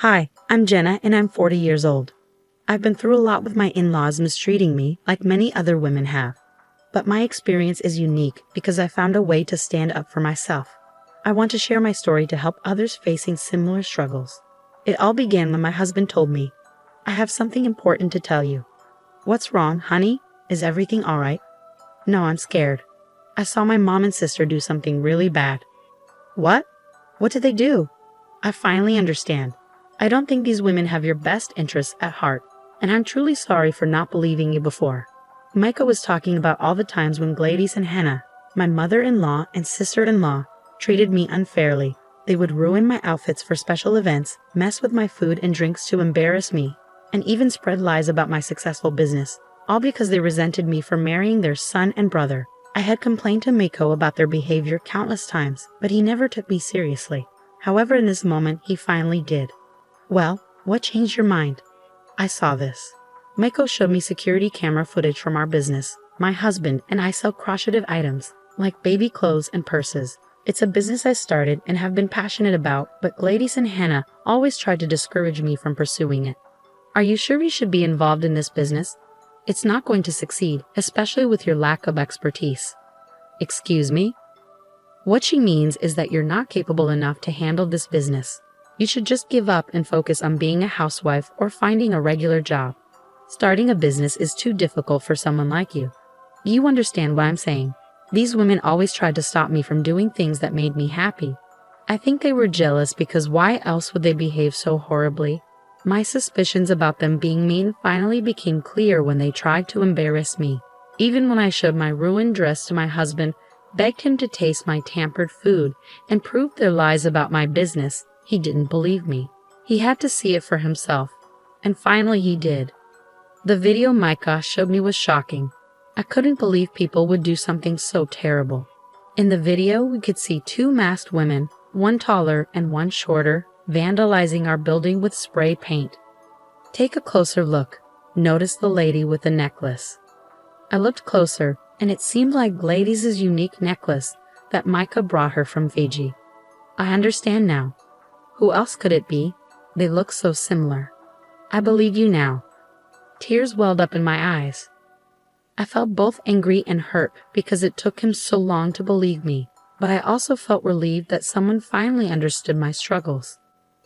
Hi, I'm Jenna and I'm 40 years old. I've been through a lot with my in-laws mistreating me like many other women have. But my experience is unique because I found a way to stand up for myself. I want to share my story to help others facing similar struggles. It all began when my husband told me, "I have something important to tell you." "What's wrong, honey? Is everything all right?" "No, I'm scared. I saw my mom and sister do something really bad." "What? What did they do?" "I finally understand. I don't think these women have your best interests at heart, and I'm truly sorry for not believing you before." Micah was talking about all the times when Gladys and Hannah, my mother-in-law and sister-in-law, treated me unfairly. They would ruin my outfits for special events, mess with my food and drinks to embarrass me, and even spread lies about my successful business, all because they resented me for marrying their son and brother. I had complained to Mako about their behavior countless times, but he never took me seriously. However, in this moment, he finally did. "Well, what changed your mind?" "I saw this." Mako showed me security camera footage from our business. My husband and I sell crocheted items, like baby clothes and purses. It's a business I started and have been passionate about, but Gladys and Hannah always tried to discourage me from pursuing it. "Are you sure you should be involved in this business? It's not going to succeed, especially with your lack of expertise." "Excuse me?" What she means is that you're not capable enough to handle this business. You should just give up and focus on being a housewife or finding a regular job. Starting a business is too difficult for someone like you. You understand what I'm saying? These women always tried to stop me from doing things that made me happy. I think they were jealous because why else would they behave so horribly? My suspicions about them being mean finally became clear when they tried to embarrass me. Even when I showed my ruined dress to my husband, begged him to taste my tampered food, and proved their lies about my business, he didn't believe me. He had to see it for himself. And finally he did. The video Micah showed me was shocking. I couldn't believe people would do something so terrible. In the video, we could see two masked women, one taller and one shorter, vandalizing our building with spray paint. Take a closer look. Notice the lady with the necklace. I looked closer, and it seemed like Gladys' unique necklace that Micah brought her from Fiji. I understand now. Who else could it be? They look so similar. I believe you now. Tears welled up in my eyes. I felt both angry and hurt because it took him so long to believe me, but I also felt relieved that someone finally understood my struggles.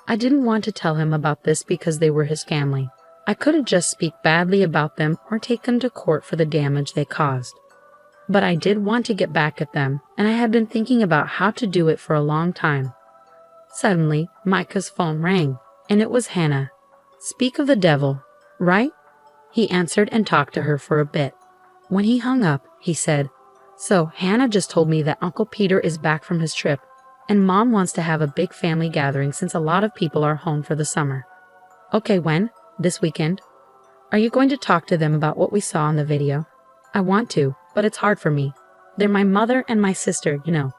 I didn't want to tell him about this because they were his family. I couldn't just speak badly about them or take them to court for the damage they caused. But I did want to get back at them, and I had been thinking about how to do it for a long time. Suddenly, Micah's phone rang, and it was Hannah. "Speak of the devil, right?" He answered and talked to her for a bit. When he hung up, he said, "So Hannah just told me that Uncle Peter is back from his trip, and Mom wants to have a big family gathering since a lot of people are home for the summer." "Okay, when? This weekend?" "Are you going to talk to them about what we saw in the video?" "I want to, but it's hard for me. They're my mother and my sister, you know.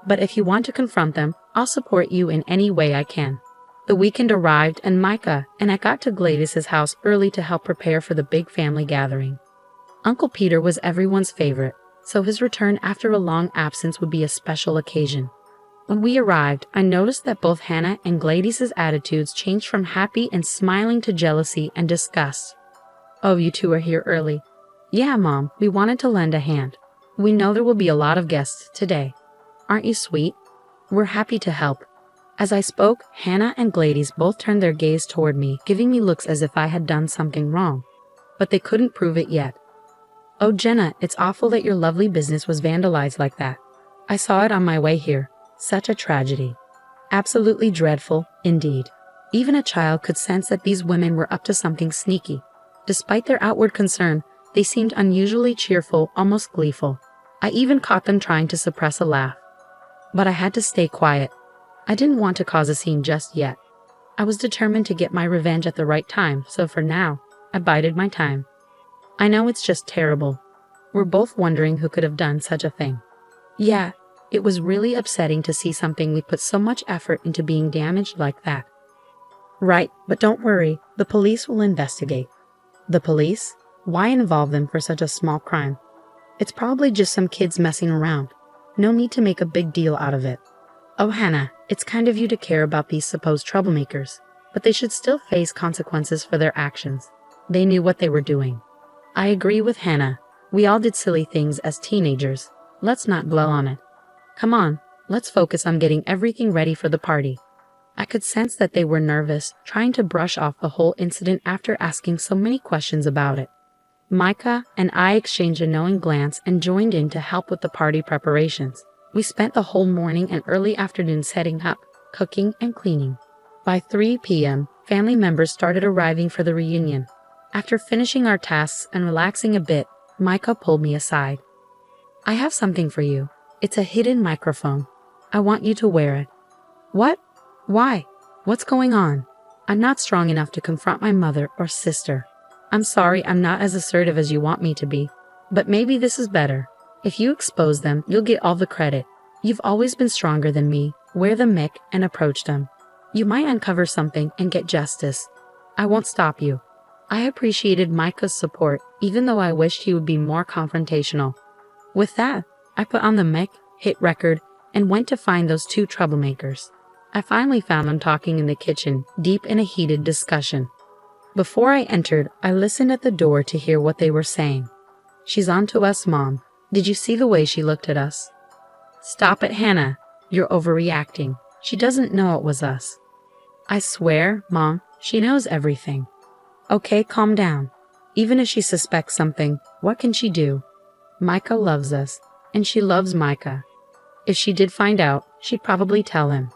But if you want to confront them, I'll support you in any way I can." The weekend arrived and Micah and I got to Gladys' house early to help prepare for the big family gathering. Uncle Peter was everyone's favorite, so his return after a long absence would be a special occasion. When we arrived, I noticed that both Hannah and Gladys' attitudes changed from happy and smiling to jealousy and disgust. "Oh, you two are here early." "Yeah, Mom, we wanted to lend a hand. We know there will be a lot of guests today." "Aren't you sweet? We're happy to help." As I spoke, Hannah and Gladys both turned their gaze toward me, giving me looks as if I had done something wrong. But they couldn't prove it yet. "Oh, Jenna, it's awful that your lovely business was vandalized like that. I saw it on my way here. Such a tragedy." "Absolutely dreadful, indeed. Even a child could sense that these women were up to something sneaky. Despite their outward concern, they seemed unusually cheerful, almost gleeful. I even caught them trying to suppress a laugh. But I had to stay quiet. I didn't want to cause a scene just yet. I was determined to get my revenge at the right time, so for now, I bided my time. I know it's just terrible. We're both wondering who could have done such a thing. Yeah, it was really upsetting to see something we put so much effort into being damaged like that." "Right, but don't worry, the police will investigate." "The police? Why involve them for such a small crime? It's probably just some kids messing around. No need to make a big deal out of it." "Oh, Hannah, it's kind of you to care about these supposed troublemakers. but they should still face consequences for their actions. They knew what they were doing. I agree with Hannah. We all did silly things as teenagers. Let's not dwell on it. Come on, let's focus on getting everything ready for the party. I could sense that they were nervous, trying to brush off the whole incident after asking so many questions about it. Micah and I exchanged a knowing glance and joined in to help with the party preparations. We spent the whole morning and early afternoon setting up, cooking, and cleaning. By 3 p.m., family members started arriving for the reunion. After finishing our tasks and relaxing a bit, Micah pulled me aside. I have something for you. It's a hidden microphone. I want you to wear it. What? Why? What's going on? I'm not strong enough to confront my mother or sister. I'm sorry I'm not as assertive as you want me to be, but maybe this is better. If you expose them, you'll get all the credit. You've always been stronger than me. Wear the mic and approach them. You might uncover something and get justice. I won't stop you. I appreciated Micah's support, even though I wished he would be more confrontational. With that, I put on the mic, hit record, and went to find those two troublemakers. I finally found them talking in the kitchen, deep in a heated discussion. Before I entered, I listened at the door to hear what they were saying. She's on to us, Mom. Did you see the way she looked at us? Stop it, Hannah. You're overreacting. She doesn't know it was us. I swear, Mom, she knows everything. Okay, calm down. Even if she suspects something, what can she do? Micah loves us, and she loves Micah. If she did find out, she'd probably tell him.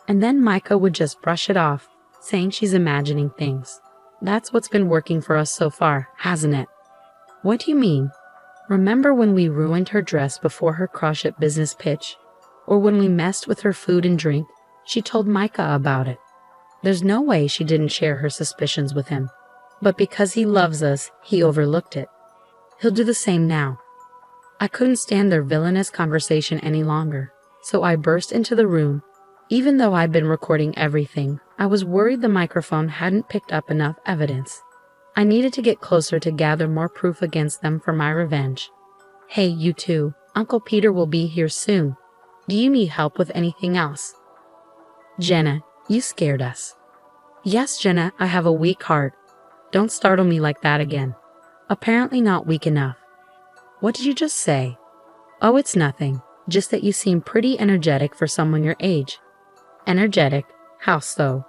And then Micah would just brush it off, saying she's imagining things. That's what's been working for us so far, hasn't it? What do you mean? Remember when we ruined her dress before her crush at business pitch? Or when we messed with her food and drink? She told Micah about it. There's no way she didn't share her suspicions with him. But because he loves us, he overlooked it. He'll do the same now. I couldn't stand their villainous conversation any longer, so I burst into the room. Even though I'd been recording everything, I was worried the microphone hadn't picked up enough evidence. I needed to get closer to gather more proof against them for my revenge. Hey, you two, Uncle Peter will be here soon. Do you need help with anything else? Jenna, you scared us. Yes, Jenna, I have a weak heart. Don't startle me like that again. Apparently not weak enough. What did you just say? Oh, it's nothing. Just that you seem pretty energetic for someone your age. Energetic? How so?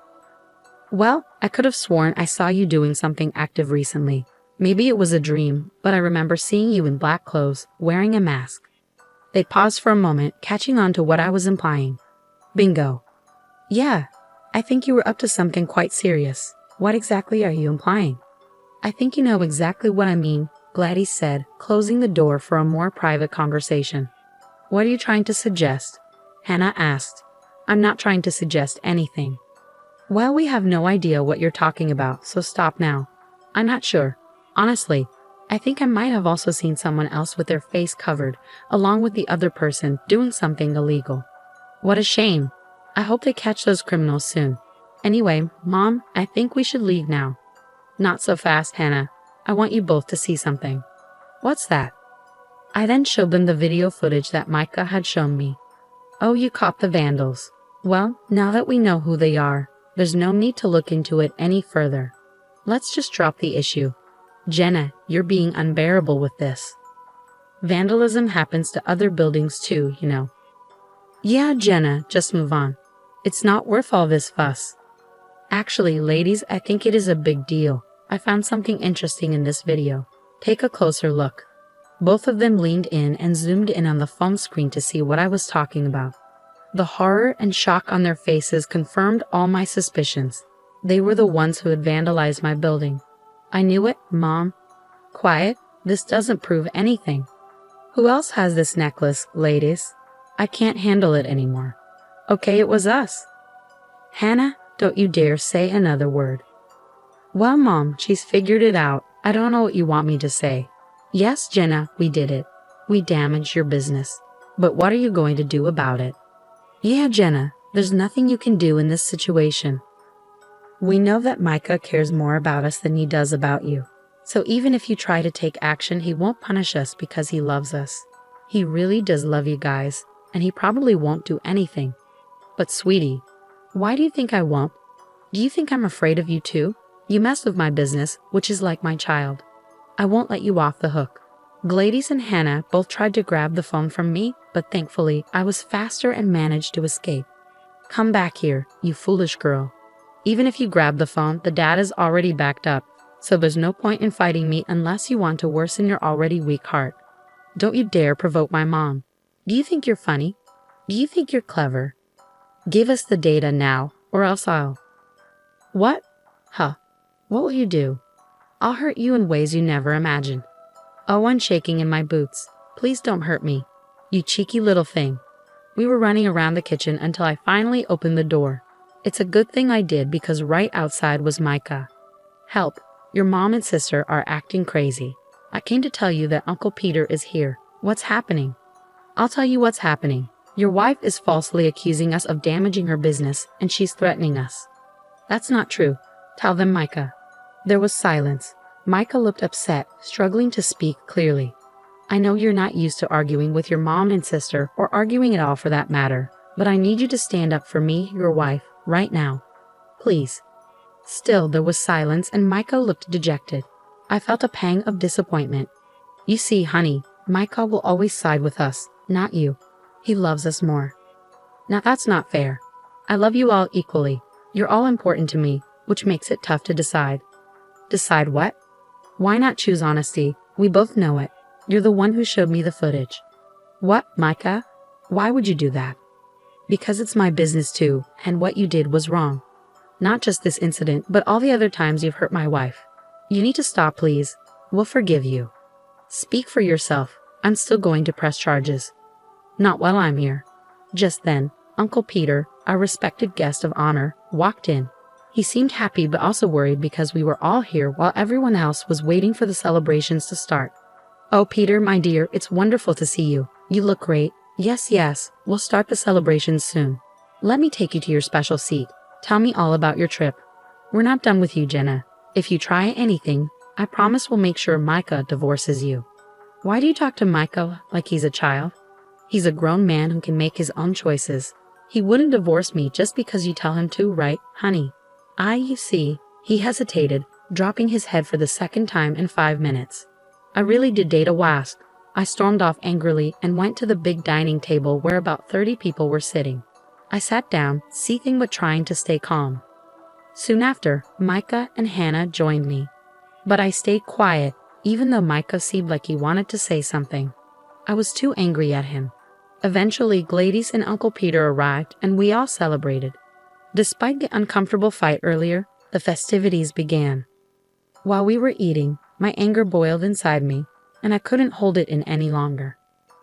Well, I could have sworn I saw you doing something active recently. Maybe it was a dream, but I remember seeing you in black clothes, wearing a mask. They paused for a moment, catching on to what I was implying. Bingo. Yeah, I think you were up to something quite serious. What exactly are you implying? I think you know exactly what I mean, Gladys said, closing the door for a more private conversation. What are you trying to suggest? Hannah asked. I'm not trying to suggest anything. Well, we have no idea what you're talking about, so stop now. I'm not sure. Honestly, I think I might have also seen someone else with their face covered, along with the other person doing something illegal. What a shame. I hope they catch those criminals soon. Anyway, Mom, I think we should leave now. Not so fast, Hannah. I want you both to see something. What's that? I then showed them the video footage that Micah had shown me. Oh, you caught the vandals. Well, now that we know who they are, there's no need to look into it any further. Let's just drop the issue. Jenna, you're being unbearable with this. Vandalism happens to other buildings too, you know. Yeah, Jenna, just move on. It's not worth all this fuss. Actually, ladies, I think it is a big deal. I found something interesting in this video. Take a closer look. Both of them leaned in and zoomed in on the phone screen to see what I was talking about. The horror and shock on their faces confirmed all my suspicions. They were the ones who had vandalized my building. I knew it, Mom. Quiet, this doesn't prove anything. Who else has this necklace, ladies? I can't handle it anymore. Okay, it was us. Hannah, don't you dare say another word. Well, Mom, she's figured it out. I don't know what you want me to say. Yes, Jenna, we did it. We damaged your business. But what are you going to do about it? Yeah, Jenna, there's nothing you can do in this situation. We know that Micah cares more about us than he does about you. So even if you try to take action, he won't punish us because he loves us. He really does love you guys, and he probably won't do anything. But sweetie, why do you think I won't? Do you think I'm afraid of you too? You mess with my business, which is like my child. I won't let you off the hook. Gladys and Hannah both tried to grab the phone from me, but thankfully I was faster and managed to escape. Come back here, you foolish girl. Even if you grab the phone, the data's already backed up, so there's no point in fighting me unless you want to worsen your already weak heart. Don't you dare provoke my mom. Do you think you're funny? Do you think you're clever? Give us the data now, or else I'll... What? Huh. What will you do? I'll hurt you in ways you never imagined. Oh, I'm shaking in my boots. Please don't hurt me. You cheeky little thing. We were running around the kitchen until I finally opened the door. It's a good thing I did because right outside was Micah. Help. Your mom and sister are acting crazy. I came to tell you that Uncle Peter is here. What's happening? I'll tell you what's happening. Your wife is falsely accusing us of damaging her business, and she's threatening us. That's not true. Tell them, Micah. There was silence. Micah looked upset, struggling to speak clearly. I know you're not used to arguing with your mom and sister, or arguing at all for that matter, but I need you to stand up for me, your wife, right now. Please. Still, there was silence, and Micah looked dejected. I felt a pang of disappointment. You see, honey, Micah will always side with us, not you. He loves us more. Now that's not fair. I love you all equally. You're all important to me, which makes it tough to decide. Decide what? Why not choose honesty? We both know it. You're the one who showed me the footage. What, Micah? Why would you do that? Because it's my business too, and what you did was wrong. Not just this incident, but all the other times you've hurt my wife. You need to stop, please. We'll forgive you. Speak for yourself. I'm still going to press charges. Not while I'm here. Just then, Uncle Peter, our respected guest of honor, walked in. He seemed happy but also worried because we were all here while everyone else was waiting for the celebrations to start. Oh, Peter, my dear, it's wonderful to see you. You look great. Yes, we'll start the celebrations soon. Let me take you to your special seat. Tell me all about your trip. We're not done with you, Jenna. If you try anything, I promise we'll make sure Micah divorces you. Why do you talk to Micah like he's a child? He's a grown man who can make his own choices. He wouldn't divorce me just because you tell him to, right, honey? You see, he hesitated, dropping his head for the second time in 5 minutes. I really did date a wasp. I stormed off angrily and went to the big dining table where about 30 people were sitting. I sat down, seething but trying to stay calm. Soon after, Micah and Hannah joined me. But I stayed quiet, even though Micah seemed like he wanted to say something. I was too angry at him. Eventually, Gladys and Uncle Peter arrived, and we all celebrated. Despite the uncomfortable fight earlier, the festivities began. While we were eating, my anger boiled inside me, and I couldn't hold it in any longer.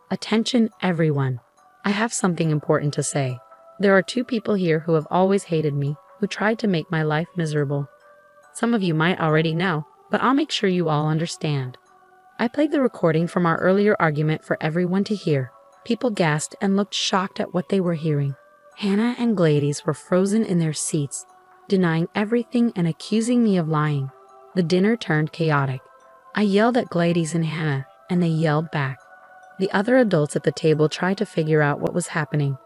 Attention, everyone. I have something important to say. There are 2 people here who have always hated me, who tried to make my life miserable. Some of you might already know, but I'll make sure you all understand. I played the recording from our earlier argument for everyone to hear. People gasped and looked shocked at what they were hearing. Hannah and Gladys were frozen in their seats, denying everything and accusing me of lying. The dinner turned chaotic. I yelled at Gladys and Hannah, and they yelled back. The other adults at the table tried to figure out what was happening.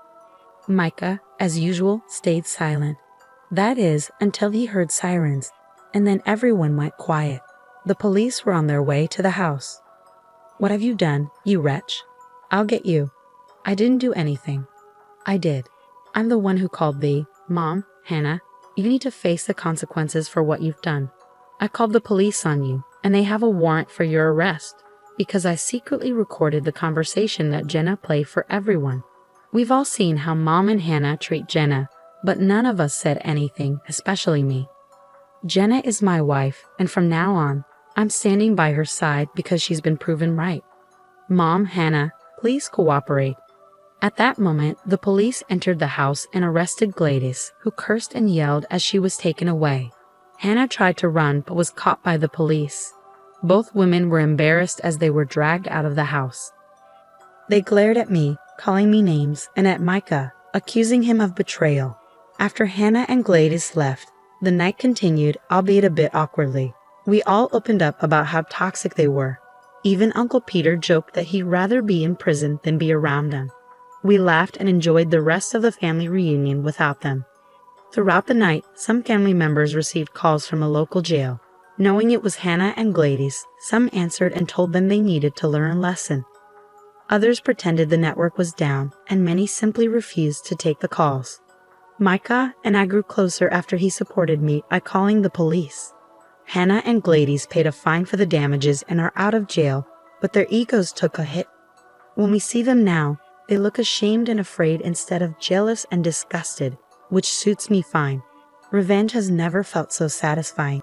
Micah, as usual, stayed silent. That is, until he heard sirens, and then everyone went quiet. The police were on their way to the house. What have you done, you wretch? I'll get you. I didn't do anything. I did. I'm the one who called thee. Mom, Hannah, you need to face the consequences for what you've done. I called the police on you, and they have a warrant for your arrest, because I secretly recorded the conversation that Jenna played for everyone. We've all seen how Mom and Hannah treat Jenna, but none of us said anything, especially me. Jenna is my wife, and from now on, I'm standing by her side because she's been proven right. Mom, Hannah, please cooperate. At that moment, the police entered the house and arrested Gladys, who cursed and yelled as she was taken away. Hannah tried to run but was caught by the police. Both women were embarrassed as they were dragged out of the house. They glared at me, calling me names, and at Micah, accusing him of betrayal. After Hannah and Gladys left, the night continued, albeit a bit awkwardly. We all opened up about how toxic they were. Even Uncle Peter joked that he'd rather be in prison than be around them. We laughed and enjoyed the rest of the family reunion without them. Throughout the night, some family members received calls from a local jail. Knowing it was Hannah and Gladys, some answered and told them they needed to learn a lesson. Others pretended the network was down, and many simply refused to take the calls. Micah and I grew closer after he supported me by calling the police. Hannah and Gladys paid a fine for the damages and are out of jail, but their egos took a hit. When we see them now, they look ashamed and afraid instead of jealous and disgusted, which suits me fine. Revenge has never felt so satisfying.